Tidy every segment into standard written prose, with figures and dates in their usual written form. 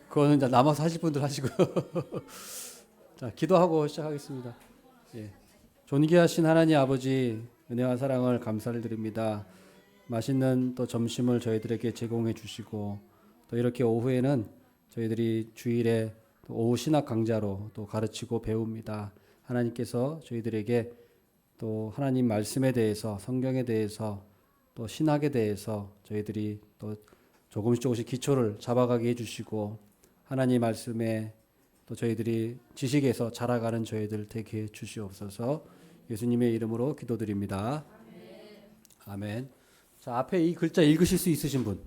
그거는 이제 남아서 하실 분들 하시고요. 자, 기도하고 시작하겠습니다. 예. 존귀하신 하나님 아버지, 은혜와 사랑을 감사를 드립니다. 맛있는 또 점심을 저희들에게 제공해 주시고, 또 이렇게 오후에는 저희들이 주일에 또 오후 신학 강좌로 또 가르치고 배웁니다. 하나님께서 저희들에게 또 하나님 말씀에 대해서, 성경에 대해서, 또 신학에 대해서 저희들이 또 조금씩 기초를 잡아가게 해주시고, 하나님 말씀에 또 저희들이 지식에서 자라가는 저희들 되게 해 주시옵소서. 예수님의 이름으로 기도드립니다. 아멘. 자, 앞에 이 글자 읽으실 수 있으신 분?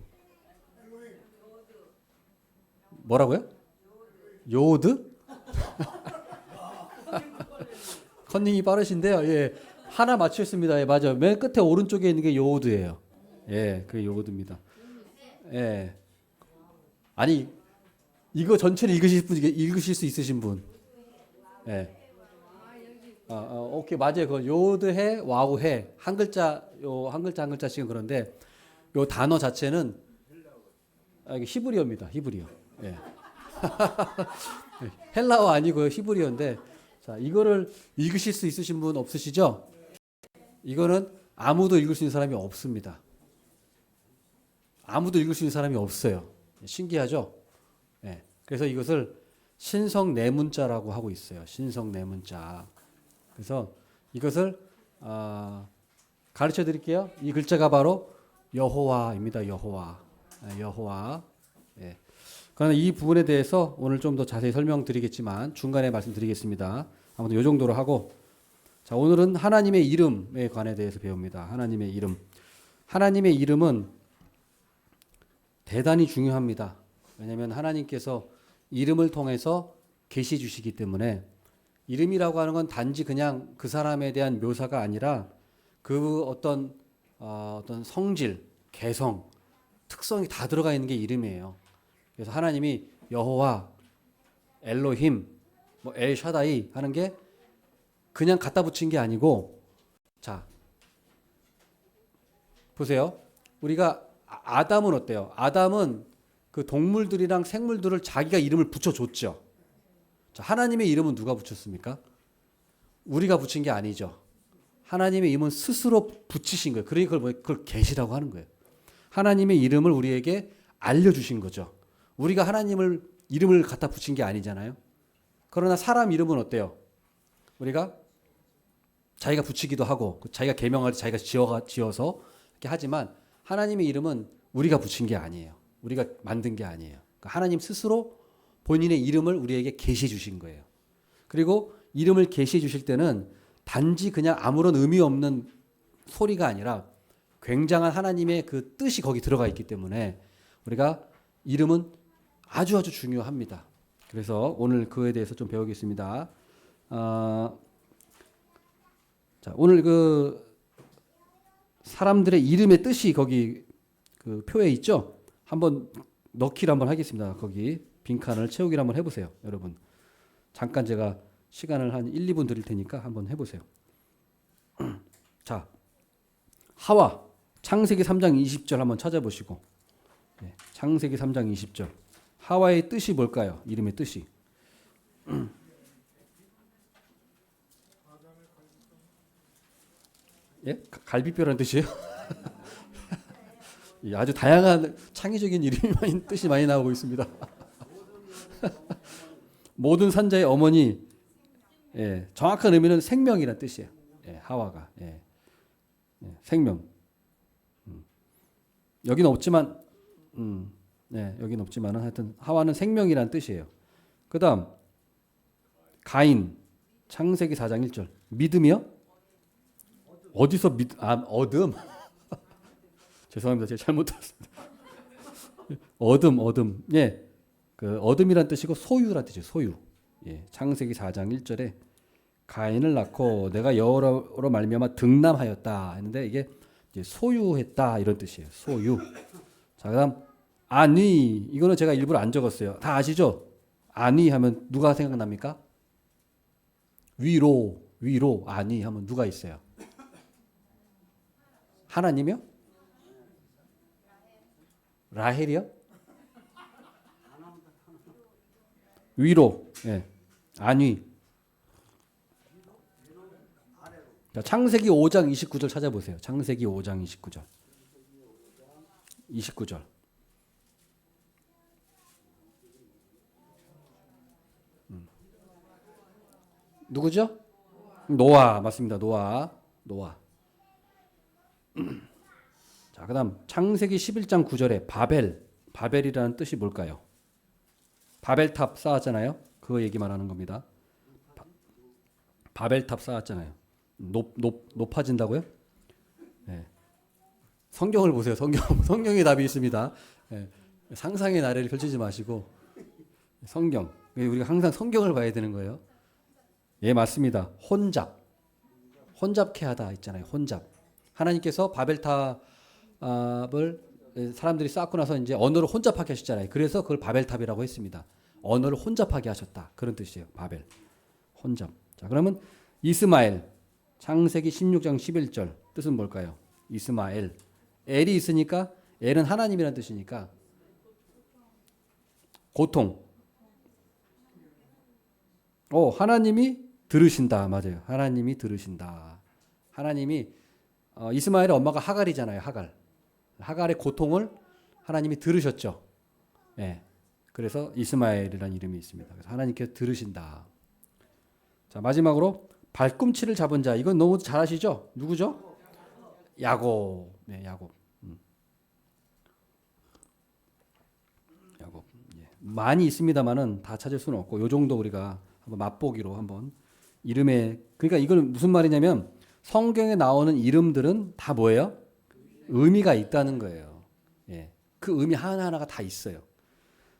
뭐라고요? 요드? 컨닝이 빠르신데요. 예, 하나 맞추셨습니다. 예, 맞아요. 맨 끝에 오른쪽에 있는 게 요드예요. 예, 그게 요드입니다. 예, 아니 이거 전체를 읽으실 수 있으신 분? 예. 오케이, 맞아요. 그 요드해 와우해 한 글자, 요 한 글자씩은 그런데 요 단어 자체는 이게 히브리어입니다. 히브리어. 예. 헬라어 아니고요. 히브리어인데, 자, 이거를 읽으실 수 있으신 분 없으시죠? 이거는 아무도 읽을 수 있는 사람이 없습니다. 아무도 읽을 수 있는 사람이 없어요. 신기하죠? 예. 그래서 이것을 신성 내문자라고 하고 있어요. 신성 내문자. 그래서 이것을 가르쳐 드릴게요. 이 글자가 바로 여호와입니다. 여호와. 여호와. 예. 그러나 이 부분에 대해서 오늘 좀 더 자세히 설명드리겠지만 중간에 말씀드리겠습니다. 아무튼 이 정도로 하고, 자, 오늘은 하나님의 이름에 관해 대해서 배웁니다. 하나님의 이름. 하나님의 이름은 대단히 중요합니다. 왜냐하면 하나님께서 이름을 통해서 계시 주시기 때문에, 이름이라고 하는 건 단지 그냥 그 사람에 대한 묘사가 아니라 그 어떤 성질, 개성, 특성이 다 들어가 있는 게 이름이에요. 그래서 하나님이 여호와, 엘로힘, 뭐 엘샤다이 하는 게 그냥 갖다 붙인 게 아니고, 자, 보세요. 우리가 아담은 어때요? 아담은 그 동물들이랑 생물들을 자기가 이름을 붙여줬죠. 자, 하나님의 이름은 누가 붙였습니까? 우리가 붙인 게 아니죠. 하나님의 이름은 스스로 붙이신 거예요. 그러니까 그걸 계시라고 하는 거예요. 하나님의 이름을 우리에게 알려주신 거죠. 우리가 하나님을 이름을 갖다 붙인 게 아니잖아요. 그러나 사람 이름은 어때요? 우리가 자기가 붙이기도 하고 자기가 계명할 때 자기가 지어서 이렇게 하지만, 하나님의 이름은 우리가 붙인 게 아니에요. 우리가 만든 게 아니에요. 그러니까 하나님 스스로 본인의 이름을 우리에게 계시해 주신 거예요. 그리고 이름을 계시해 주실 때는 단지 그냥 아무런 의미 없는 소리가 아니라 굉장한 하나님의 그 뜻이 거기 들어가 있기 때문에 우리가 이름은 아주 중요합니다. 그래서 오늘 그에 대해서 좀 배우겠습니다. 자, 오늘 그 사람들의 이름의 뜻이 거기 그 표에 있죠? 한번 넣기를 한번 하겠습니다. 거기 빈칸을 채우기를 한번 해보세요. 여러분, 잠깐 제가 시간을 한 1, 2분 드릴 테니까 한번 해보세요. 자, 하와, 창세기 3장 20절 한번 찾아보시고, 네, 창세기 3장 20절. 하와의 뜻이 뭘까요? 이름의 뜻이. 예? 갈비뼈라는 뜻이에요? 아주 다양한 창의적인 이름이 뜻이 많이 나오고 있습니다. 모든 산자의 어머니, 예, 정확한 의미는 생명이란 뜻이에요. 예, 하와가, 예, 생명. 여기는 없지만, 여기는 없지만은 하여튼 하와는 생명이란 뜻이에요. 그다음 가인, 창세기 4장 1절. 믿음이요? 어디서 어둠. 죄송합니다. 제가 잘못 들었습니다. 어둠. 예. 그 어둠이란 뜻이고 소유란 뜻이에요. 소유. 예. 창세기 4장 1절에 가인을 낳고 내가 여호와로 말미암아 등남하였다 했는데, 이게 이제 소유했다 이런 뜻이에요. 소유. 자, 그다음 아니, 이거는 제가 일부러 안 적었어요. 다 아시죠? 아니 하면 누가 생각납니까? 위로 아니 하면 누가 있어요? 하나님이요? 라헬이요? 위로. 예. 안위. 자, 창세기 5장 29절 찾아보세요. 창세기 5장 29절. 29절. 누구죠? 노아. 맞습니다. 노아. 자, 그다음 창세기 11장 9절에 바벨이라는 뜻이 뭘까요? 바벨탑 쌓았잖아요. 그거 얘기 말하는 겁니다. 바벨탑 쌓았잖아요. 높아진다고요? 네. 성경을 보세요. 성경에 답이 있습니다. 네. 상상의 나래를 펼치지 마시고 성경. 우리가 항상 성경을 봐야 되는 거예요. 예, 맞습니다. 혼잡케 하다 있잖아요. 혼잡. 하나님께서 바벨탑을 사람들이 쌓고 나서 이제 언어를 혼잡하게 하셨잖아요. 그래서 그걸 바벨탑이라고 했습니다. 언어를 혼잡하게 하셨다. 그런 뜻이에요. 바벨. 혼잡. 자, 그러면 이스마엘. 창세기 16장 11절. 뜻은 뭘까요? 이스마엘. 엘이 있으니까 엘은 하나님이라는 뜻이니까 고통. 하나님이 들으신다. 맞아요. 하나님이 들으신다. 하나님이 이스마엘의 엄마가 하갈이잖아요. 하갈의 고통을 하나님이 들으셨죠. 예. 그래서 이스마엘이라는 이름이 있습니다. 그래서 하나님께서 들으신다. 자, 마지막으로 발꿈치를 잡은 자. 이건 너무 잘 아시죠? 누구죠? 야곱. 네, 야곱. 야곱. 예. 많이 있습니다만은 다 찾을 수는 없고 요 정도 우리가 한번 맛보기로 한번 그러니까 이건 무슨 말이냐면 성경에 나오는 이름들은 다 뭐예요? 의미가 있다는 거예요. 예. 그 의미 하나하나가 다 있어요.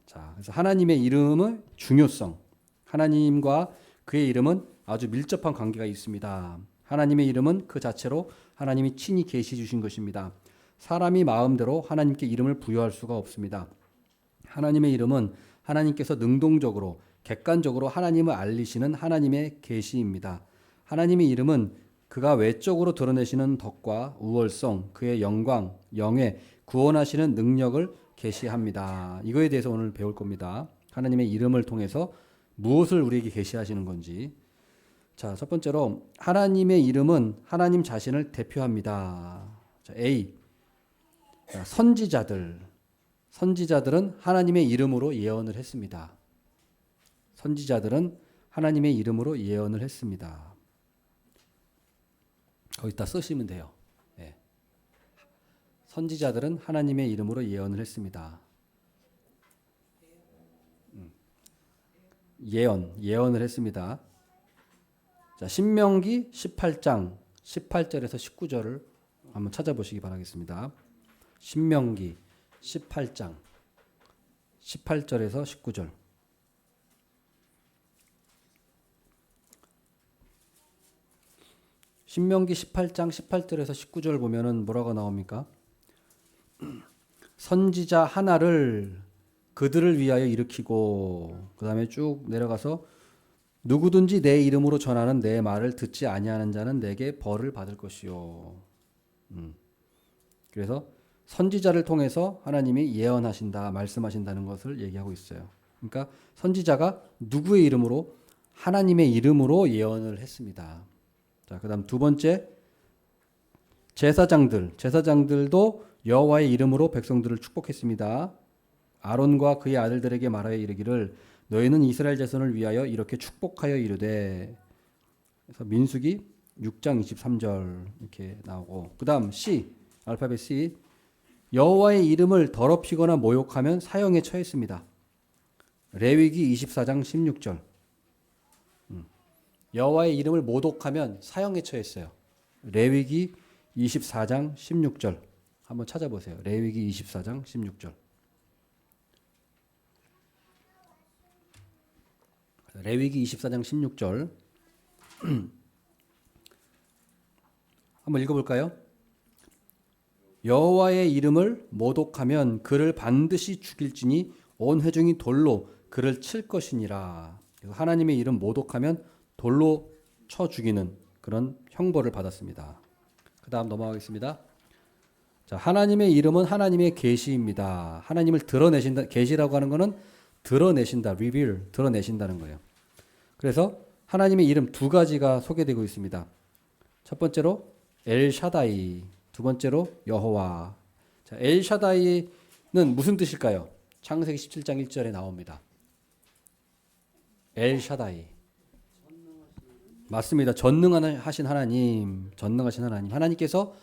자, 그래서 하나님의 이름의 중요성. 하나님과 그의 이름은 아주 밀접한 관계가 있습니다. 하나님의 이름은 그 자체로 하나님이 친히 계시 주신 것입니다. 사람이 마음대로 하나님께 이름을 부여할 수가 없습니다. 하나님의 이름은 하나님께서 능동적으로 객관적으로 하나님을 알리시는 하나님의 계시입니다. 하나님의 이름은 그가 외적으로 드러내시는 덕과 우월성, 그의 영광, 영예, 구원하시는 능력을 계시합니다. 이거에 대해서 오늘 배울 겁니다. 하나님의 이름을 통해서 무엇을 우리에게 계시하시는 건지. 자, 첫 번째로 하나님의 이름은 하나님 자신을 대표합니다. 자, A. 자, 선지자들은 하나님의 이름으로 예언을 했습니다. 선지자들은 하나님의 이름으로 예언을 했습니다. 거기다 쓰시면 돼요. 네. 선지자들은 하나님의 이름으로 예언을 했습니다. 예언을 했습니다. 자, 신명기 18장 18절에서 19절을 한번 찾아보시기 바라겠습니다. 신명기 18장 18절에서 19절. 신명기 18장 18절에서 19절 보면은 뭐라고 나옵니까? 선지자 하나를 그들을 위하여 일으키고 그 다음에 쭉 내려가서 누구든지 내 이름으로 전하는 내 말을 듣지 아니하는 자는 내게 벌을 받을 것이요. 그래서 선지자를 통해서 하나님이 예언하신다, 말씀하신다는 것을 얘기하고 있어요. 그러니까 선지자가 누구의 이름으로? 하나님의 이름으로 예언을 했습니다. 자, 그다음 두 번째, 제사장들도 여호와의 이름으로 백성들을 축복했습니다. 아론과 그의 아들들에게 말하여 이르기를 너희는 이스라엘 자손을 위하여 이렇게 축복하여 이르되. 그래서 민수기 6장 23절 이렇게 나오고, 그다음 C, 알파벳 C, 여호와의 이름을 더럽히거나 모욕하면 사형에 처했습니다. 레위기 24장 16절. 여호와의 이름을 모독하면 사형에 처했어요. 레위기 24장 16절. 한번 찾아보세요. 레위기 24장 16절. 레위기 24장 16절. 한번 읽어볼까요? 여호와의 이름을 모독하면 그를 반드시 죽일지니 온 회중이 돌로 그를 칠 것이니라. 그래서 하나님의 이름 모독하면 돌로 쳐 죽이는 그런 형벌을 받았습니다. 그 다음 넘어가겠습니다. 자, 하나님의 이름은 하나님의 계시입니다. 하나님을 드러내신다. 계시라고 하는 것은 드러내신다, reveal, 드러내신다는 거예요. 그래서 하나님의 이름 두 가지가 소개되고 있습니다. 첫 번째로 엘샤다이, 두 번째로 여호와. 자, 엘샤다이는 무슨 뜻일까요? 창세기 17장 1절에 나옵니다. 엘샤다이. 맞습니다. 전능하신 하나님, 전능하신 하나님. 하나님께서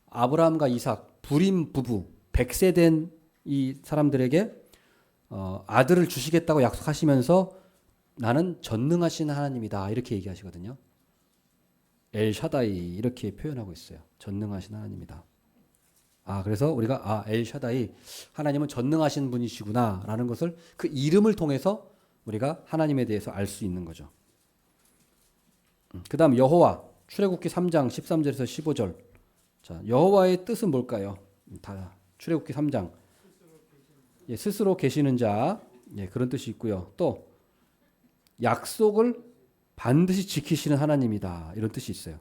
아브라함과 이삭, 불임 부부, 100세 된 이 사람들에게 아들을 주시겠다고 약속하시면서 나는 전능하신 하나님이다. 이렇게 얘기하시거든요. 엘샤다이 이렇게 표현하고 있어요. 전능하신 하나님이다. 그래서 우리가 엘샤다이 하나님은 전능하신 분이시구나 라는 것을 그 이름을 통해서 우리가 하나님에 대해서 알 수 있는 거죠. 그 다음 여호와 출애굽기 3장 13절에서 15절. 자, 여호와의 뜻은 뭘까요? 다 출애굽기 3장. 예, 스스로 계시는 자. 예, 그런 뜻이 있고요. 또 약속을 반드시 지키시는 하나님이다. 이런 뜻이 있어요.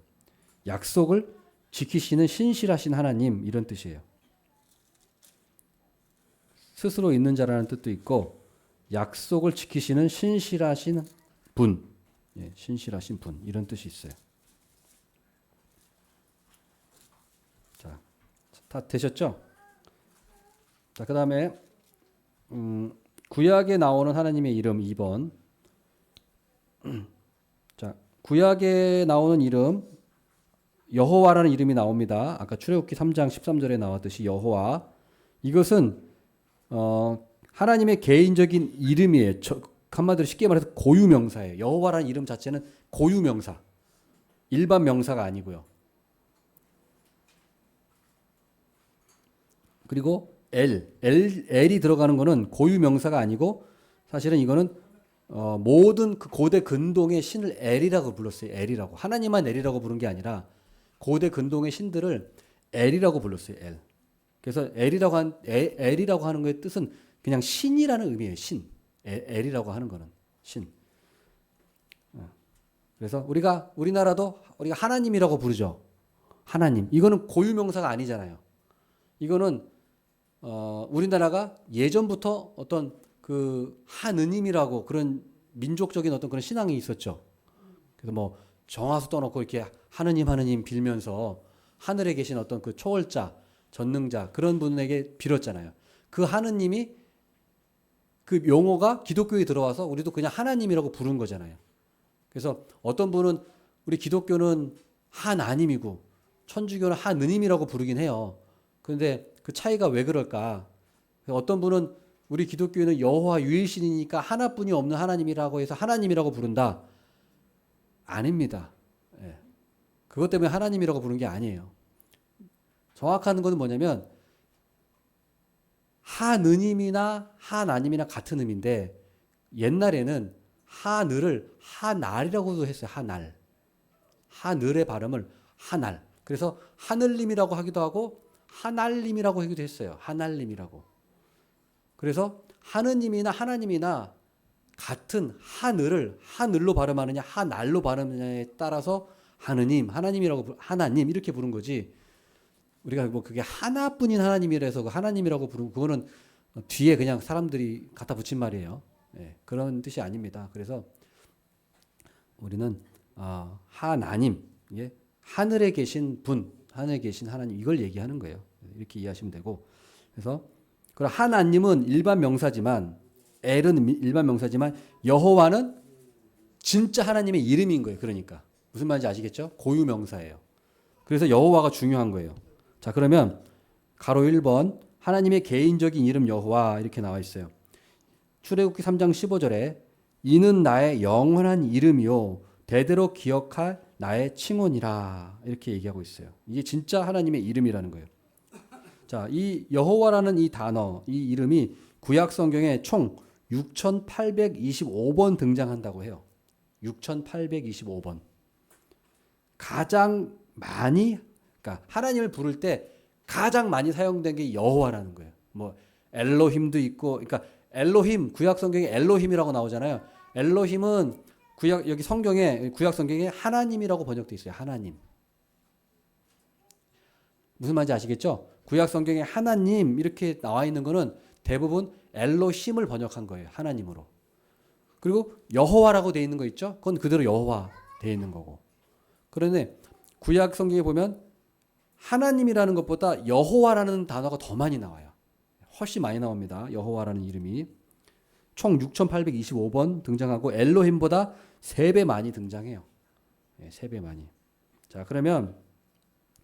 약속을 지키시는 신실하신 하나님 이런 뜻이에요. 스스로 있는 자라는 뜻도 있고 약속을 지키시는 신실하신 분. 예, 신실하신 분 이런 뜻이 있어요. 자, 다 되셨죠? 자, 그다음에 구약에 나오는 하나님의 이름 2번. 자, 구약에 나오는 이름 여호와라는 이름이 나옵니다. 아까 출애굽기 3장 13절에 나왔듯이 여호와. 이것은 하나님의 개인적인 이름이에요. 한마디로 쉽게 말해서 고유명사예요. 여호와라는 이름 자체는 고유명사. 일반 명사가 아니고요. 그리고 엘이 들어가는 거는 고유명사가 아니고 사실은 이거는 모든 그 고대 근동의 신을 엘이라고 불렀어요. 엘이라고. 하나님만 엘이라고 부른 게 아니라 고대 근동의 신들을 엘이라고 불렀어요. 엘. 그래서 엘이라고 하는 거의 뜻은 그냥 신이라는 의미예요. 신. 엘이라고 하는 거는 신. 그래서 우리나라도 우리가 하나님이라고 부르죠. 하나님. 이거는 고유명사가 아니잖아요. 이거는 우리나라가 예전부터 어떤 그 하느님이라고 그런 민족적인 어떤 그런 신앙이 있었죠. 그래서 뭐 정화수 떠놓고 이렇게 하느님 빌면서 하늘에 계신 어떤 그 초월자, 전능자 그런 분에게 빌었잖아요. 그 하느님이 그 용어가 기독교에 들어와서 우리도 그냥 하나님이라고 부른 거잖아요. 그래서 어떤 분은 우리 기독교는 하나님이고 천주교는 하느님이라고 부르긴 해요. 그런데 그 차이가 왜 그럴까? 어떤 분은 우리 기독교는 여호와 유일신이니까 하나뿐이 없는 하나님이라고 해서 하나님이라고 부른다. 아닙니다. 예. 그것 때문에 하나님이라고 부른 게 아니에요. 정확한 건 뭐냐면 하느님이나 하나님이나 같은 의미인데 옛날에는 하늘을 하날이라고도 했어요. 하날. 하늘의 발음을 하날. 그래서 하늘님이라고 하기도 하고 하날님이라고 하기도 했어요. 하날님이라고. 그래서 하느님이나 하나님이나 같은 하늘을 하늘로 발음하느냐 하날로 발음하느냐에 따라서 하느님, 하나님 이렇게 부른 거지. 우리가 뭐 그게 하나뿐인 하나님이라서 그 하나님이라고 부르고 그거는 뒤에 그냥 사람들이 갖다 붙인 말이에요. 예, 그런 뜻이 아닙니다. 그래서 우리는 하나님, 예, 하늘에 계신 분, 하늘에 계신 하나님 이걸 얘기하는 거예요. 이렇게 이해하시면 되고. 그래서 그럼 하나님은 일반 명사지만 엘은 일반 명사지만 여호와는 진짜 하나님의 이름인 거예요. 그러니까 무슨 말인지 아시겠죠? 고유 명사예요. 그래서 여호와가 중요한 거예요. 자, 그러면 가로 1번 하나님의 개인적인 이름 여호와 이렇게 나와 있어요. 출애굽기 3장 15절에 이는 나의 영원한 이름이요 대대로 기억할 나의 칭언이라 이렇게 얘기하고 있어요. 이게 진짜 하나님의 이름이라는 거예요. 자, 이 여호와라는 이 단어, 이 이름이 구약 성경에 총 6,825번 등장한다고 해요. 6,825번. 가장 많이, 그러니까 하나님을 부를 때 가장 많이 사용된 게 여호와라는 거예요. 뭐 엘로힘도 있고, 그러니까 엘로힘 구약 성경에 엘로힘이라고 나오잖아요. 엘로힘은 여기 성경에 구약 성경에 하나님이라고 번역돼 있어요. 하나님. 무슨 말인지 아시겠죠? 구약 성경에 하나님 이렇게 나와 있는 거는 대부분 엘로힘을 번역한 거예요. 하나님으로. 그리고 여호와라고 돼 있는 거 있죠? 그건 그대로 여호와 돼 있는 거고. 그런데 구약 성경에 보면 하나님이라는 것보다 여호와라는 단어가 더 많이 나와요. 훨씬 많이 나옵니다. 여호와라는 이름이. 총 6825번 등장하고 엘로힘보다 3배 많이 등장해요. 3배 많이. 자, 그러면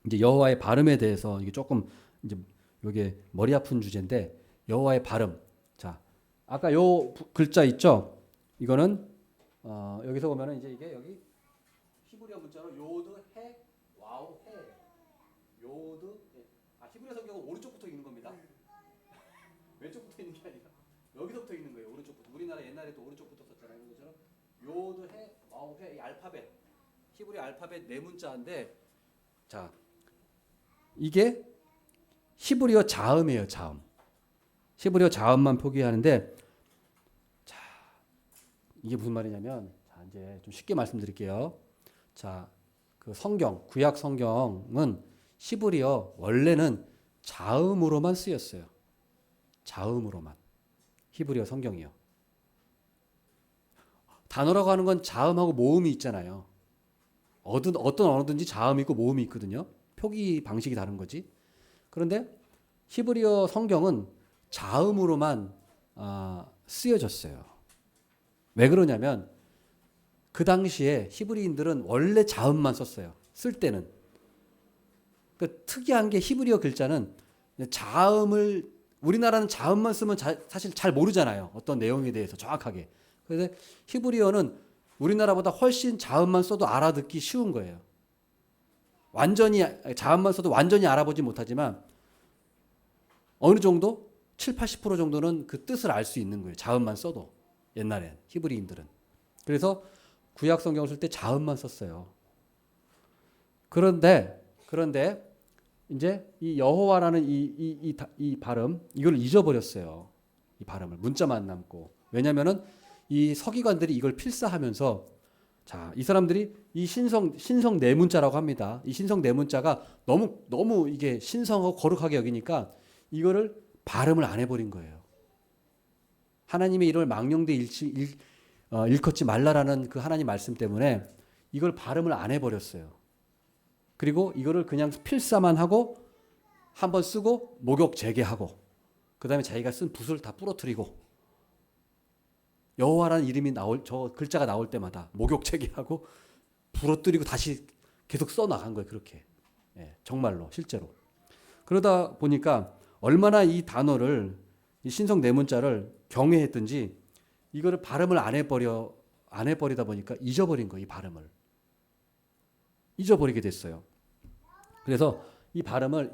이제 여호와의 발음에 대해서 이게 조금 이제 이게 머리 아픈 주제인데 여호와의 발음. 자, 아까 요 글자 있죠? 이거는 여기서 보면은 이제 이게 여기 히브리어 문자로 요드 해 와우 해 요드 히브리어 성경은 오른쪽부터 읽는 겁니다. 왼쪽부터 읽는 게 아니라 여기서부터 읽는 거예요. 오른쪽부터. 우리나라 옛날에도 오른쪽부터 썼잖아요. 그것처럼 요드 해 와우 해 이 알파벳 히브리 알파벳 네 문자인데 자 이게 히브리어 자음이에요. 자음. 히브리어 자음만 표기하는데 자 이게 무슨 말이냐면 자 이제 좀 쉽게 말씀드릴게요. 자 그 성경 구약 성경은 히브리어 원래는 자음으로만 쓰였어요. 자음으로만. 히브리어 성경이요. 단어라고 하는 건 자음하고 모음이 있잖아요. 어떤 언어든지 자음이 있고 모음이 있거든요. 표기 방식이 다른 거지. 그런데 히브리어 성경은 자음으로만 쓰여졌어요. 왜 그러냐면 그 당시에 히브리인들은 원래 자음만 썼어요. 쓸 때는. 그 특이한 게 히브리어 글자는 자음을 우리나라는 자음만 쓰면 사실 잘 모르잖아요. 어떤 내용에 대해서 정확하게. 그래서 히브리어는 우리나라보다 훨씬 자음만 써도 알아듣기 쉬운 거예요. 완전히 자음만 써도 완전히 알아보지 못하지만 어느 정도 7, 80% 정도는 그 뜻을 알 수 있는 거예요. 자음만 써도 옛날엔 히브리인들은. 그래서 구약 성경을 쓸 때 자음만 썼어요. 그런데 이제 이 여호와라는 이 발음 이걸 잊어버렸어요. 이 발음을 문자만 남고 왜냐하면은 이 서기관들이 이걸 필사하면서 자, 이 사람들이 이 신성 네 문자라고 합니다. 이 신성 네 문자가 너무 이게 신성하고 거룩하게 여기니까 이거를 발음을 안 해버린 거예요. 하나님의 이름을 망령되 일컫지 말라라는 그 하나님 말씀 때문에 이걸 발음을 안 해버렸어요. 그리고 이거를 그냥 필사만 하고 한번 쓰고 목욕 재개하고 그 다음에 자기가 쓴 붓을 다 부러뜨리고 여호와라는 이름이 저 글자가 나올 때마다 목욕 재개하고 부러뜨리고 다시 계속 써나간 거예요. 그렇게. 정말로 실제로. 그러다 보니까 얼마나 이 단어를 이 신성 네 문자를 경외했든지 이거를 발음을 안 해버리다 보니까 잊어버린 거예요. 이 발음을. 잊어버리게 됐어요. 그래서 이 발음을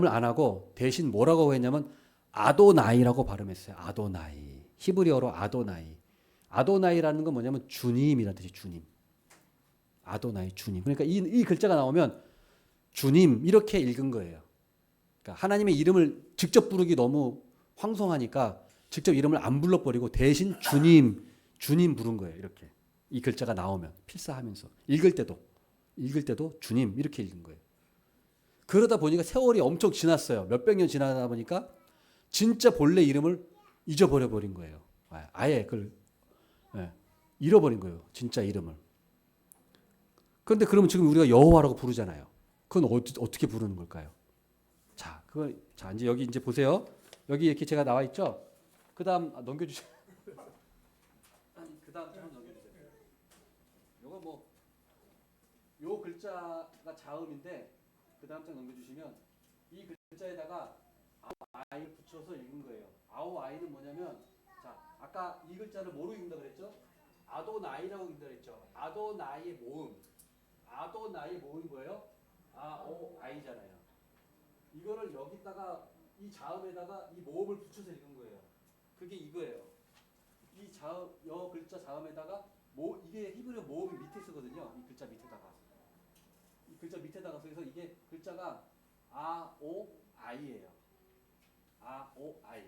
안 하고 대신 뭐라고 했냐면 아도나이라고 발음했어요. 아도나이. 히브리어로 아도나이. 아도나이라는 건 뭐냐면 주님이라는 뜻이 주님. 아도나이 주님. 그러니까 이 글자가 나오면 주님 이렇게 읽은 거예요. 그러니까 하나님의 이름을 직접 부르기 너무 황송하니까 직접 이름을 안 불러버리고 대신 주님 부른 거예요. 이렇게. 이 글자가 나오면 필사하면서 읽을 때도 주님 이렇게 읽은 거예요. 그러다 보니까 세월이 엄청 지났어요. 몇백 년 지나다 보니까 진짜 본래 이름을 잊어버려 버린 거예요. 아예 그걸 잃어버린 거예요. 진짜 이름을. 그런데 그러면 지금 우리가 여호와라고 부르잖아요. 그건 어떻게 부르는 걸까요? 자, 이제 여기 이제 보세요. 여기 이렇게 제가 나와 있죠. 그다음 넘겨주세요. 그다음 좀 넘겨주세요. 요거 요 글자가 자음인데 그다음 장 넘겨주시면 이 글자에다가 아이를 붙여서 읽은 거예요. 아오 아이는 뭐냐면 자 아까 이 글자를 뭐로 읽는다 그랬죠? 아도나이라고 읽는다 그랬죠. 아도나이의 모음. 아도나이의 모음이 뭐예요? 아오 아이잖아요. 이거를 여기다가 이 자음에다가 이 모음을 붙여서 읽은 거예요. 그게 이거예요. 이 자음 여 글자 자음에다가 이게 히브리어 모음이 밑에 쓰거든요. 이 글자 밑에다가. 이 글자 밑에다가 그래서 이게 글자가 아오 아이예요. 아오 아이.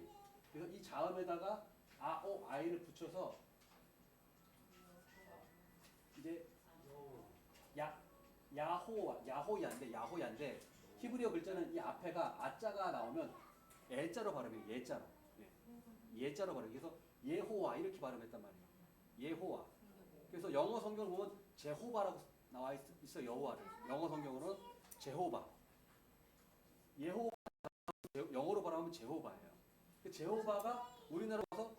그래서 이 자음에다가 아오 아이를 붙여서 이제 야호야인데 히브리어 글자는 이 앞에가 아자가 나오면 애자로 발음해요. 예자로. 예자로 발음. 그래서 예호와 이렇게 발음했단 말이에요. 예호와. 그래서 영어 성경을 보면 제호바라고 나와 있어 여호와를. 영어 성경으로는 제호바. 예호바 영어로 발음하면 제호바예요. 그 제호바가 우리나라 와서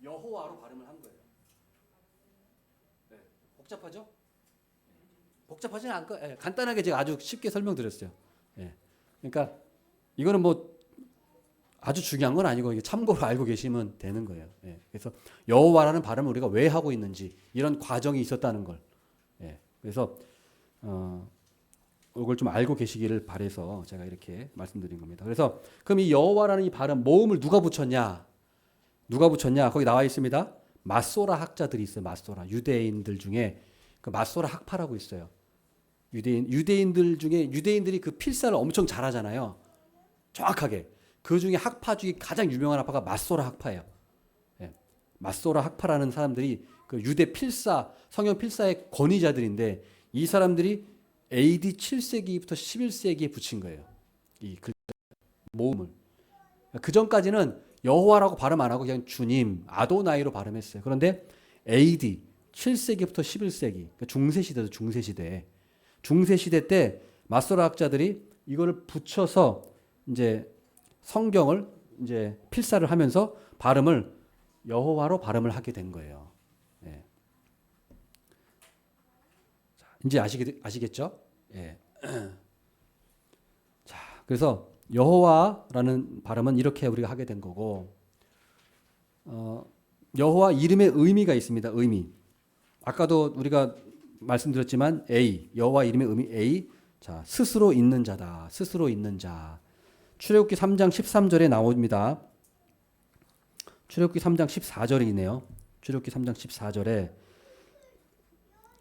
여호와로 발음을 한 거예요. 네. 복잡하죠? 복잡하지는 않고 간단하게 제가 아주 쉽게 설명드렸어요. 예. 그러니까 이거는 뭐 아주 중요한 건 아니고 이게 참고로 알고 계시면 되는 거예요. 예. 그래서 여호와라는 발음을 우리가 왜 하고 있는지 이런 과정이 있었다는 걸. 예. 그래서 이걸 좀 알고 계시기를 바래서 제가 이렇게 말씀드린 겁니다. 그래서 그럼 이 여호와라는 이 발음 모음을 누가 붙였냐? 누가 붙였냐? 거기 나와 있습니다. 마소라 학자들이 있어요. 마소라 유대인들 중에 그 마소라 학파라고 있어요. 유대인들 중에 유대인들이 그 필사를 엄청 잘하잖아요. 정확하게. 그 중에 학파 중에 가장 유명한 학파가 마소라 학파예요. 예. 마소라 학파라는 사람들이 그 유대 필사, 성경 필사의 권위자들인데 이 사람들이 AD 7세기부터 11세기에 붙인 거예요. 이 글자 모음을. 그 전까지는 여호와라고 발음 안 하고 그냥 주님, 아도나이로 발음했어요. 그런데 AD 7세기부터 11세기, 그러니까 중세시대도 중세시대. 중세시대 때 마소라 학자들이 이거를 붙여서 이제 성경을 이제 필사를 하면서 발음을 여호와로 발음을 하게 된 거예요. 예. 자, 이제 아시겠죠? 예. 자, 그래서 여호와라는 발음은 이렇게 우리가 하게 된 거고, 여호와 이름의 의미가 있습니다. 의미. 아까도 우리가 말씀드렸지만 A, 여호와 이름의 의미 A. 자, 스스로 있는 자다. 스스로 있는 자. 출애굽기 3장 13절에 나옵니다. 출애굽기 3장 14절이네요. 출애굽기 3장 14절에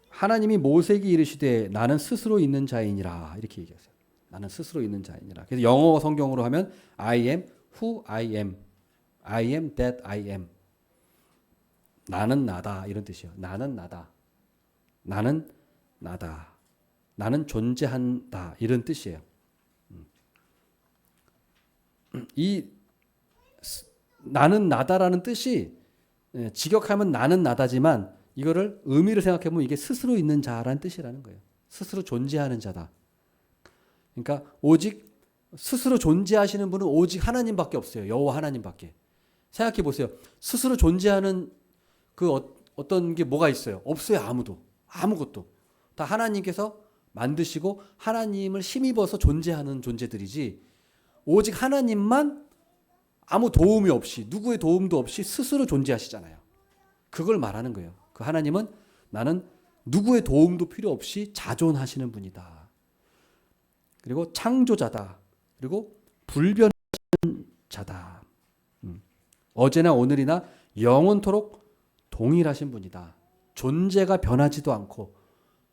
하나님이 모세에게 이르시되 나는 스스로 있는 자이니라 이렇게 얘기했어요. 나는 스스로 있는 자이니라. 그래서 영어 성경으로 하면 I am who I am. I am that I am. 나는 나다 이런 뜻이에요. 나는 나다. 나는 나다. 나는 존재한다 이런 뜻이에요. 이 나는 나다라는 뜻이 직역하면 나는 나다지만 이거를 의미를 생각해 보면 이게 스스로 있는 자라는 뜻이라는 거예요. 스스로 존재하는 자다. 그러니까 오직 스스로 존재하시는 분은 오직 하나님밖에 없어요. 여호와 하나님밖에. 생각해 보세요. 스스로 존재하는 그 어떤 게 뭐가 있어요? 없어요. 아무도. 아무것도. 다 하나님께서 만드시고 하나님을 힘입어서 존재하는 존재들이지 오직 하나님만 아무 도움이 없이 누구의 도움도 없이 스스로 존재하시잖아요. 그걸 말하는 거예요. 그 하나님은 나는 누구의 도움도 필요 없이 자존하시는 분이다. 그리고 창조자다. 그리고 불변하는 자다. 어제나 오늘이나 영원토록 동일하신 분이다. 존재가 변하지도 않고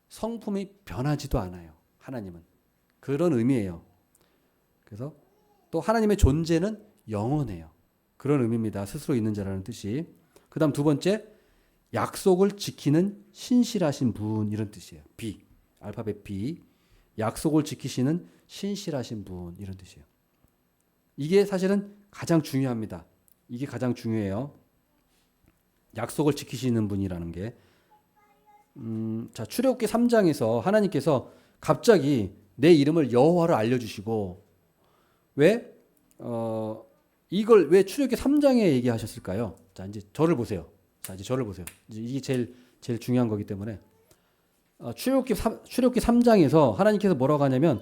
성품이 변하지도 않아요. 하나님은. 그런 의미예요. 그래서 또 하나님의 존재는 영원해요. 그런 의미입니다. 스스로 있는 자라는 뜻이. 그 다음 두 번째, 약속을 지키는 신실하신 분 이런 뜻이에요. B, 알파벳 B. 약속을 지키시는 신실하신 분 이런 뜻이에요. 이게 사실은 가장 중요합니다. 이게 가장 중요해요. 약속을 지키시는 분이라는 게. 자, 출애굽기 3장에서 하나님께서 갑자기 내 이름을 여호와로 알려주시고 왜 이걸 왜 출애굽기 3장에 얘기하셨을까요? 자, 이제 저를 보세요. 자, 이제 저를 보세요. 이제 이게 제일 중요한 거기 때문에 출애굽기 3장에서 하나님께서 뭐라고 하냐면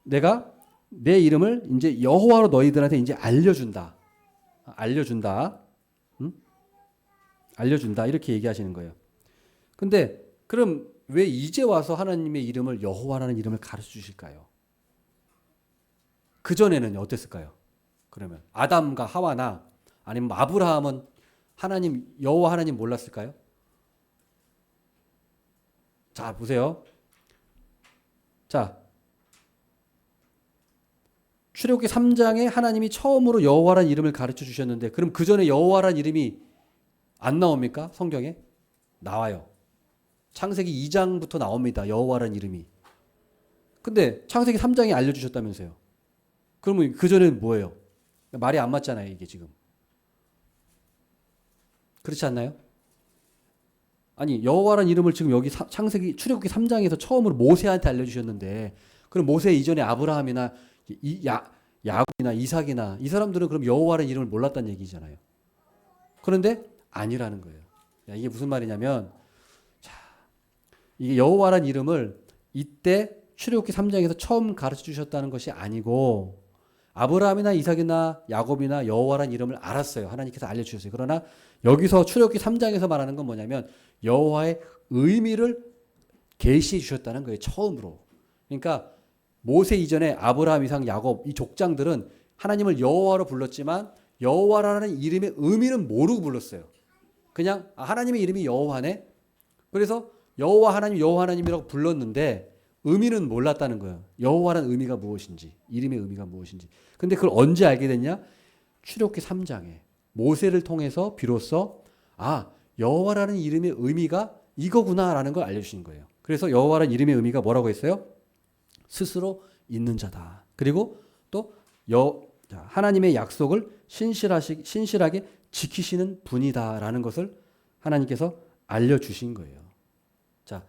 내가 내 이름을 이제 여호와로 너희들한테 이제 알려준다. 알려준다. 이렇게 얘기하시는 거예요. 근데 그럼 왜 이제 와서 하나님의 이름을 여호와라는 이름을 가르쳐 주실까요? 그전에는 어땠을까요? 그러면 아담과 하와나 아니면 아브라함은 하나님 여호와 하나님 몰랐을까요? 자, 보세요. 자, 출애굽기 3장에 하나님이 처음으로 여호와라는 이름을 가르쳐 주셨는데 그럼 그전에 여호와라는 이름이 안 나옵니까? 성경에? 나와요. 창세기 2장부터 나옵니다. 여호와라는 이름이. 근데 창세기 3장에 알려주셨다면서요. 그러면 그전에는 뭐예요? 말이 안 맞잖아요, 이게 지금. 그렇지 않나요? 아니 여호와라는 이름을 지금 여기 창세기 출애굽기 3장에서 처음으로 모세한테 알려주셨는데 그럼 모세 이전에 아브라함이나 야곱이나 이삭이나 이 사람들은 그럼 여호와라는 이름을 몰랐다는 얘기잖아요. 그런데 아니라는 거예요. 야, 이게 무슨 말이냐면 자, 이게 여호와라는 이름을 이때 출애굽기 3장에서 처음 가르쳐 주셨다는 것이 아니고 아브라함이나 이삭이나 야곱이나 여호와라는 이름을 알았어요. 하나님께서 알려주셨어요. 그러나 여기서 출애굽기 3장에서 말하는 건 뭐냐면 여호와의 의미를 계시해 주셨다는 거예요. 처음으로. 그러니까 모세 이전에 아브라함, 이삭, 야곱 이 족장들은 하나님을 여호와로 불렀지만 여호와라는 이름의 의미는 모르고 불렀어요. 그냥 하나님의 이름이 여호와네. 그래서 여호와 하나님이라고 불렀는데 의미는 몰랐다는 거예요. 여호와라는 의미가 무엇인지, 이름의 의미가 무엇인지. 근데 그걸 언제 알게 됐냐? 출애굽기 3장에 모세를 통해서 비로소 여호와라는 이름의 의미가 이거구나라는 걸 알려주신 거예요. 그래서 여호와라는 이름의 의미가 뭐라고 했어요? 스스로 있는 자다. 그리고 또 하나님의 약속을 신실하게 지키시는 분이다라는 것을 하나님께서 알려주신 거예요. 자,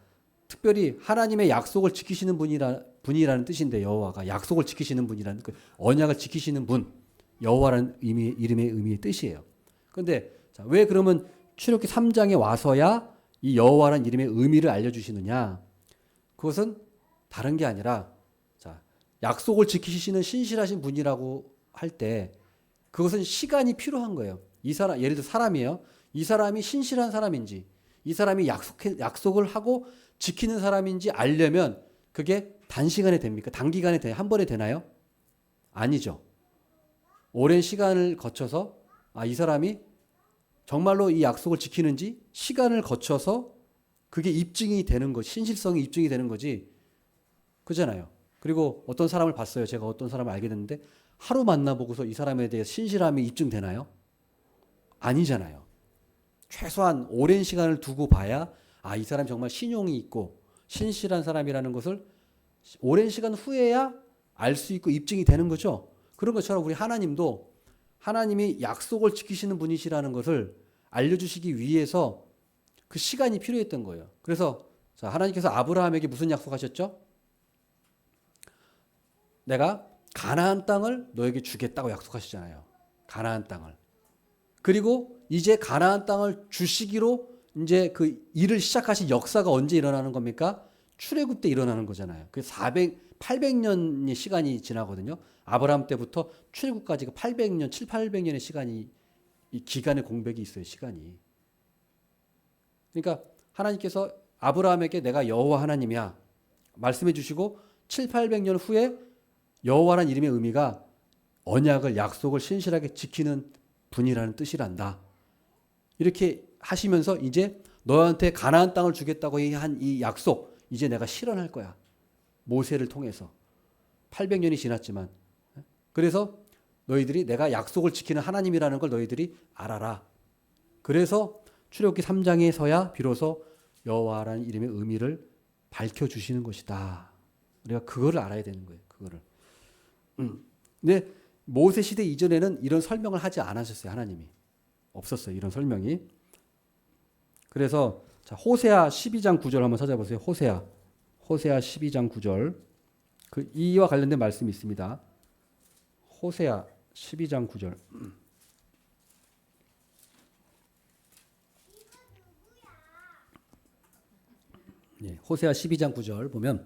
특별히 하나님의 약속을 지키시는 분이라는 뜻인데 여호와가 약속을 지키시는 분이라는 그 언약을 지키시는 분 여호와라는 이름의 의미의 뜻이에요. 그런데 왜 그러면 출애굽기 3장에 와서야 이 여호와라는 이름의 의미를 알려주시느냐? 그것은 다른 게 아니라 약속을 지키시는 신실하신 분이라고 할 때 그것은 시간이 필요한 거예요. 이 사람 예를 들어 사람이에요. 이 사람이 신실한 사람인지 이 사람이 약속을 하고 지키는 사람인지 알려면 그게 단시간에 됩니까? 단기간에 한 번에 되나요? 아니죠. 오랜 시간을 거쳐서 이 사람이 정말로 이 약속을 지키는지 시간을 거쳐서 그게 입증이 되는 거지. 신실성이 입증이 되는 거지. 그잖아요. 그리고 어떤 사람을 봤어요. 제가 어떤 사람을 알게 됐는데 하루 만나보고서 이 사람에 대해 신실함이 입증되나요? 아니잖아요. 최소한 오랜 시간을 두고 봐야 이 사람이 정말 신용이 있고 신실한 사람이라는 것을 오랜 시간 후에야 알 수 있고 입증이 되는 거죠. 그런 것처럼 우리 하나님도 하나님이 약속을 지키시는 분이시라는 것을 알려주시기 위해서 그 시간이 필요했던 거예요. 그래서 하나님께서 아브라함에게 무슨 약속하셨죠? 내가 가나안 땅을 너에게 주겠다고 약속하시잖아요. 가나안 땅을. 그리고 이제 가나안 땅을 주시기로 이제 그 일을 시작하신 역사가 언제 일어나는 겁니까? 출애굽 때 일어나는 거잖아요. 그 800년의 시간이 지나거든요. 아브라함 때부터 출애굽까지가 800년, 800년의 시간이 이 기간의 공백이 있어요. 시간이. 그러니까 하나님께서 아브라함에게 내가 여호와 하나님이야 말씀해 주시고 800년 후에 여호와라는 이름의 의미가 언약을 약속을 신실하게 지키는 분이라는 뜻이란다. 이렇게 하시면서 이제 너한테 가나안 땅을 주겠다고 한 이 약속 이제 내가 실현할 거야. 모세를 통해서 800년이 지났지만 그래서 너희들이 내가 약속을 지키는 하나님이라는 걸 너희들이 알아라. 그래서 출애굽기 3장에서야 비로소 여호와라는 이름의 의미를 밝혀주시는 것이다. 우리가 그거를 알아야 되는 거예요. 그거를. 근데 모세 시대 이전에는 이런 설명을 하지 않으셨어요. 하나님이. 없었어요. 이런 설명이. 그래서 호세아 12장 9절 한번 찾아보세요. 호세아 12장 9절. 그 이와 관련된 말씀이 있습니다. 호세아 12장 9절. 예, 호세아 12장 9절 보면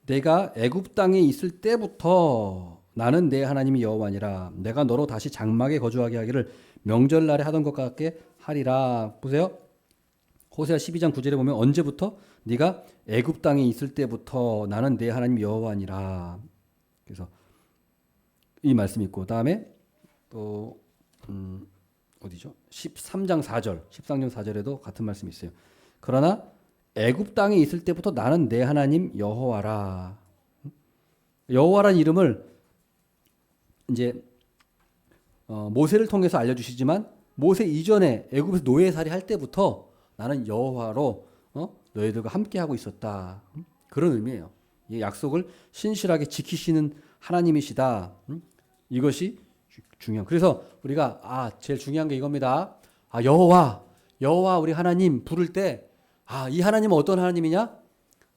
내가 애굽 땅에 있을 때부터 나는 내 하나님이 여호와니라. 내가 너로 다시 장막에 거주하게 하기를 명절날에 하던 것 같게 하리라. 보세요. 호세아 12장 9절에 보면 언제부터? 네가 애굽 땅에 있을 때부터 나는 내 하나님 여호와니라. 그래서 이 말씀이 있고 다음에 또 어디죠? 13장 4절에도 같은 말씀이 있어요. 그러나 애굽 땅에 있을 때부터 나는 내 하나님 여호와라. 여호와라는 이름을 이제 모세를 통해서 알려주시지만 모세 이전에 애굽에서 노예살이 할 때부터 나는 여호와로 너희들과 함께하고 있었다. 그런 의미예요. 이 약속을 신실하게 지키시는 하나님이시다. 이것이 중요한. 그래서 우리가 제일 중요한 게 이겁니다. 여호와 우리 하나님 부를 때 이 하나님은 어떤 하나님이냐?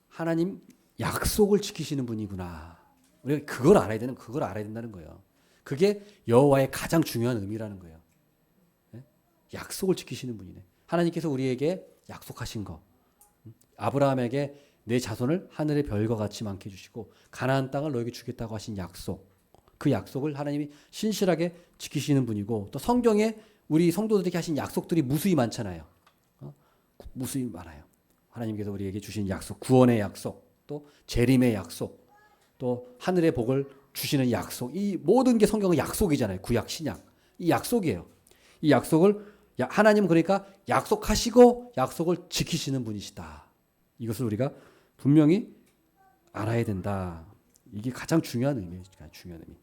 하나님 약속을 지키시는 분이구나. 우리가 그걸 알아야 된다는 거예요. 그게 여호와의 가장 중요한 의미라는 거예요. 네? 약속을 지키시는 분이네. 하나님께서 우리에게 약속하신 거. 아브라함에게 내 자손을 하늘의 별과 같이 많게 해주시고 가나안 땅을 너에게 주겠다고 하신 약속. 그 약속을 하나님이 신실하게 지키시는 분이고 또 성경에 우리 성도들에게 하신 약속들이 무수히 많잖아요. 무수히 많아요. 하나님께서 우리에게 주신 약속, 구원의 약속, 또 재림의 약속, 또 하늘의 복을 주시는 약속. 이 모든 게 성경은 약속이잖아요. 구약, 신약. 이 약속이에요. 이 약속을 하나님은 그러니까 약속하시고 약속을 지키시는 분이시다. 이것을 우리가 분명히 알아야 된다. 이게 가장 중요한 의미예요. 중요한 의미.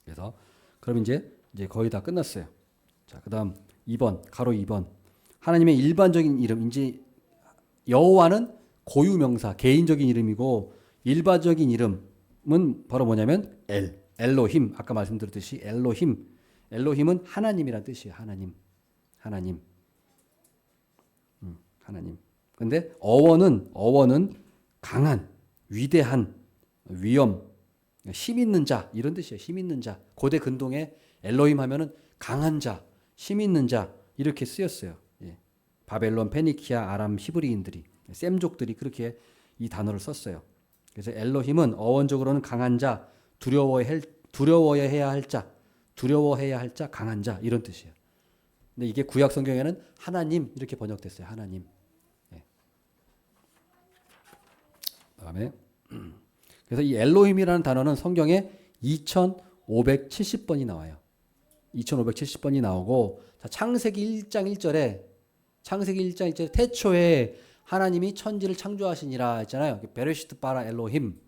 그래서 그럼 이제 거의 다 끝났어요. 자, 그다음 2번, 가로 2번. 하나님의 일반적인 이름, 이제 여호와는 고유명사, 개인적인 이름이고 일반적인 이름은 바로 뭐냐면 엘로힘. 아까 말씀드렸듯이 엘로힘은 하나님이란 뜻이에요. 하나님. 근데 어원은 강한, 위대한, 위엄, 힘 있는 자 이런 뜻이에요. 힘 있는 자. 고대 근동에 엘로힘 하면은 강한 자, 힘 있는 자 이렇게 쓰였어요. 예. 바벨론, 페니키아, 아람, 히브리인들이 셈족들이 그렇게 이 단어를 썼어요. 그래서 엘로힘은 어원적으로는 강한 자, 두려워해야 할 자, 강한 자 이런 뜻이에요. 근데 이게 구약 성경에는 하나님 이렇게 번역됐어요. 하나님. 예. 그다음에 그래서 이 엘로힘이라는 단어는 성경에 2570번이 나와요. 2570번이 나오고 창세기 1장 1절에 태초에 하나님이 천지를 창조하시니라 했잖아요. 베레시트 바라 엘로힘.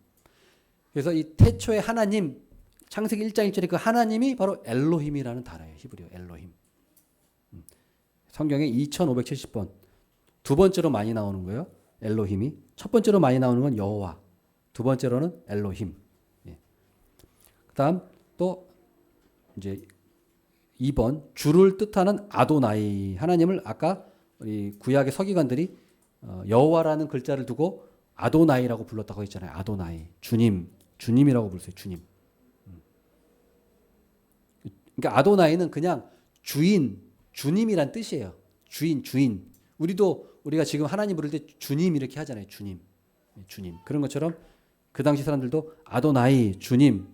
그래서 이 태초에 하나님 창세기 1장 1절에 그 하나님이 바로 엘로힘이라는 단어예요. 히브리어 엘로힘. 성경에 2570번. 두 번째로 많이 나오는 거예요. 엘로힘이. 첫 번째로 많이 나오는 건 여호와. 두 번째로는 엘로힘. 예. 그다음 또 이제 2번 주를 뜻하는 아도나이. 하나님을 아까 우리 구약의 서기관들이 여호와라는 글자를 두고 아도나이라고 불렀다고 했잖아요. 아도나이. 주님이라고 불렀어요. 주님. 그러니까 아도나이는 그냥 주님이란 뜻이에요. 주인. 우리가 지금 하나님 부를 때 주님 이렇게 하잖아요. 주님. 그런 것처럼 그 당시 사람들도 아도나이, 주님,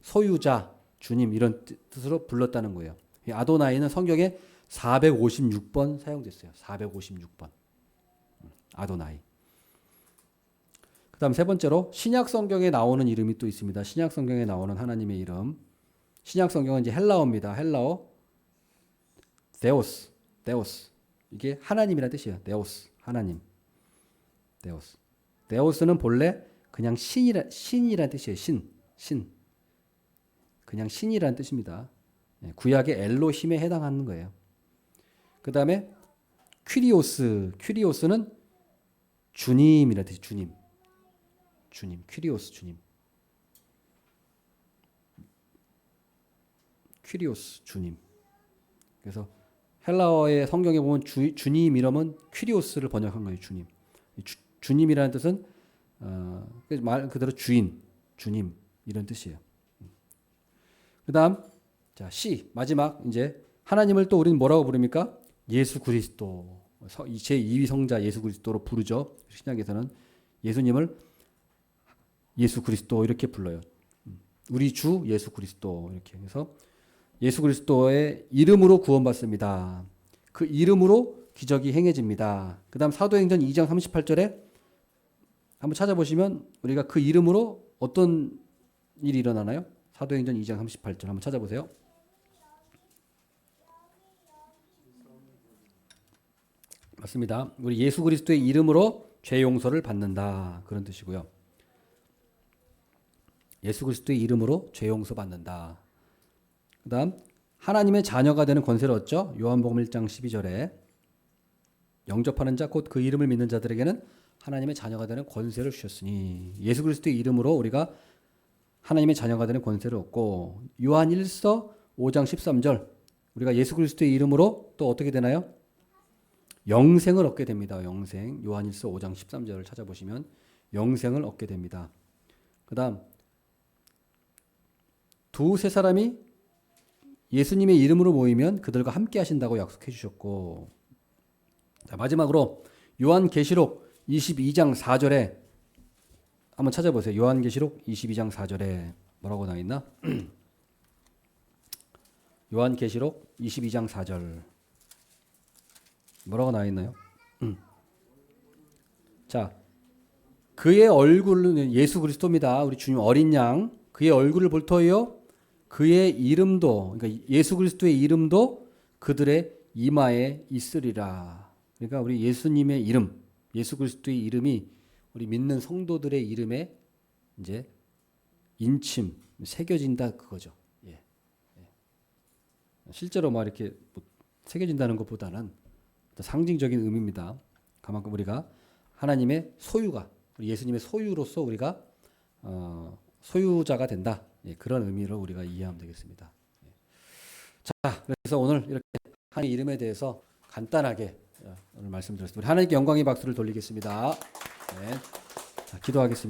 소유자, 주님 이런 뜻으로 불렀다는 거예요. 이 아도나이는 성경에 456번 사용됐어요. 456번. 아도나이. 그다음 세 번째로 신약 성경에 나오는 이름이 또 있습니다. 신약 성경에 나오는 하나님의 이름. 신약 성경은 이제 헬라어입니다. 헬라어 데오스. 이게 하나님이라는 뜻이에요. 데오스. 하나님. 데오스는 본래 그냥 신이라는 뜻이에요. 신. 그냥 신이라는 뜻입니다. 구약의 엘로힘에 해당하는 거예요. 그 다음에 퀴리오스는 주님이라는 뜻이 주님. 퀴리오스 주님. 퀴리오스 주님. 그래서 헬라어의 성경에 보면 주님 이름은 퀴리오스를 번역한 거예요. 주님이라는 뜻은 말 그대로 주님 이런 뜻이에요. 그다음 마지막 이제 하나님을 또 우리는 뭐라고 부릅니까? 예수 그리스도. 제2위 성자 예수 그리스도로 부르죠. 신약에서는 예수님을 예수 그리스도 이렇게 불러요. 우리 주 예수 그리스도 이렇게 해서 예수 그리스도의 이름으로 구원받습니다. 그 이름으로 기적이 행해집니다. 그 다음 사도행전 2장 38절에 한번 찾아보시면 우리가 그 이름으로 어떤 일이 일어나나요? 사도행전 2장 38절 한번 찾아보세요. 맞습니다. 우리 예수 그리스도의 이름으로 죄 용서를 받는다. 그런 뜻이고요. 예수 그리스도의 이름으로 죄 용서 받는다. 그 다음 하나님의 자녀가 되는 권세를 얻죠. 요한복음 1장 12절에 영접하는 자 곧 그 이름을 믿는 자들에게는 하나님의 자녀가 되는 권세를 주셨으니 예수 그리스도의 이름으로 우리가 하나님의 자녀가 되는 권세를 얻고 요한 1서 5장 13절 우리가 예수 그리스도의 이름으로 또 어떻게 되나요? 영생을 얻게 됩니다. 영생. 요한일서 5장 13절을 찾아보시면 영생을 얻게 됩니다. 그다음 두세 사람이 예수님의 이름으로 모이면 그들과 함께 하신다고 약속해 주셨고, 자, 마지막으로 요한계시록 22장 4절에 한번 찾아보세요. 요한계시록 22장 4절에 뭐라고 나와 있나? 요한계시록 22장 4절 뭐라고 나와 있나요? 자, 그의 얼굴은 예수 그리스도입니다. 우리 주님 어린 양. 그의 얼굴을 볼 터이요 그의 이름도, 그러니까 예수 그리스도의 이름도 그들의 이마에 있으리라. 그러니까 우리 예수님의 이름, 예수 그리스도의 이름이 우리 믿는 성도들의 이름에 이제 인침, 새겨진다 그거죠. 예. 실제로 막 이렇게 뭐 새겨진다는 것보다는 상징적인 의미입니다. 그만큼 우리가 하나님의 소유가, 우리 예수님의 소유로서 우리가 소유자가 된다. 예, 그런 의미로 우리가 이해하면 되겠습니다. 예. 자, 그래서 오늘 이렇게 하나님의 이름에 대해서 간단하게 오늘 말씀드렸습니다. 우리 하나님께 영광의 박수를 돌리겠습니다. 네. 자, 기도하겠습니다.